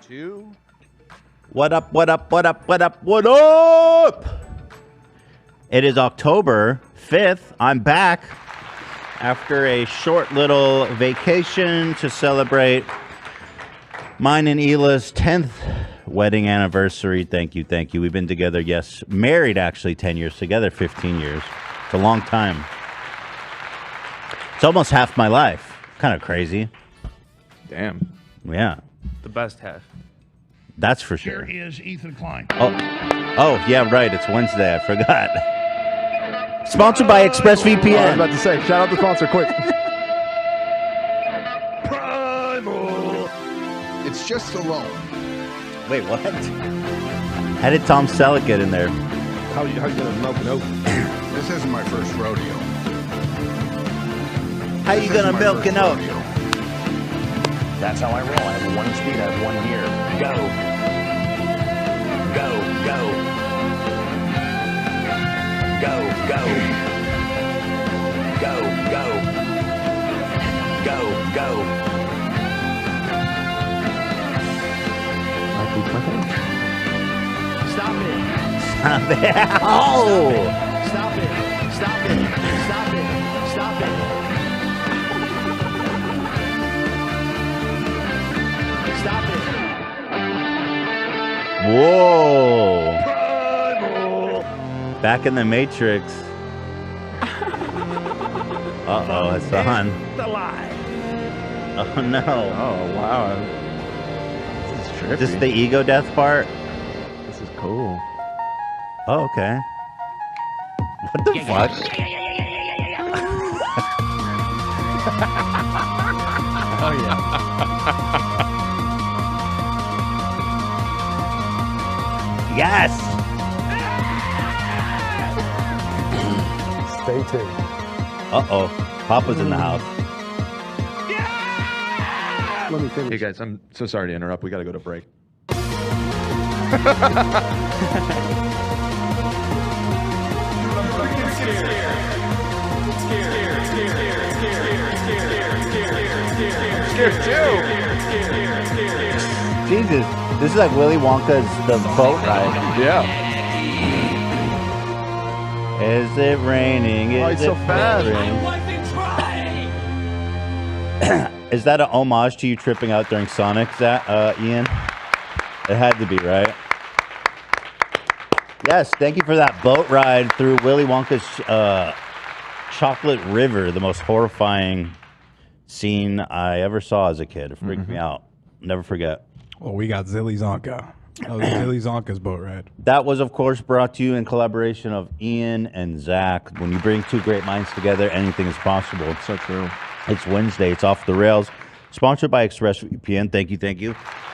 2. What up, what up, what up, what up, what up? It is October 5th. I'm back after a short little vacation to celebrate mine and Hila's 10th wedding anniversary. Thank you, thank you. We've been together, yes, married actually 10 years, together 15 years. It's a long time. It's almost half my life. Kind of crazy. Damn. Yeah. The best half. That's for sure. Here is Ethan Klein. Oh, yeah, right. It's Wednesday. I forgot. Sponsored by ExpressVPN. I was about to say, shout out the sponsor, quick. Primal. It's just a loan. Wait, what? How did Tom Selleck get in there? How you gonna milk an oat? This isn't my first rodeo. How you gonna milk an oat? That's how I roll. I have 1 speed, I have 1 gear. Go. Go, go. Go, go. Go, go. Go, go. Stop it. Stop it. Oh! Stop it. Stop it. Stop it. Stop it. Stop it. Whoa! Primal. Back in the Matrix. Uh-oh, it's on. The lie. Oh, no. Oh, wow. This is trippy. Is this the ego death part? This is cool. Oh, okay. What the fuck? Oh, yeah. Yes! Stay tuned. Uh-oh. Papa's in the house. Let me finish. Hey guys, I'm so sorry to interrupt. We got to go to break. Jesus. This is like Willy Wonka's The Boat Ride. Yeah. Is it raining? Oh, it's so fast. Is that an homage to you tripping out during Sonic, Ian? It had to be, right? Yes, thank you for that boat ride through Willy Wonka's Chocolate River, the most horrifying scene I ever saw as a kid. It freaked me out. Never forget. Well, we got Zilly Zonka. That was Zilly Zonka's boat ride. That was, of course, brought to you in collaboration of Ian and Zach. When you bring two great minds together, anything is possible. It's so true. It's Wednesday. It's Off the Rails. Sponsored by ExpressVPN. Thank you, thank you.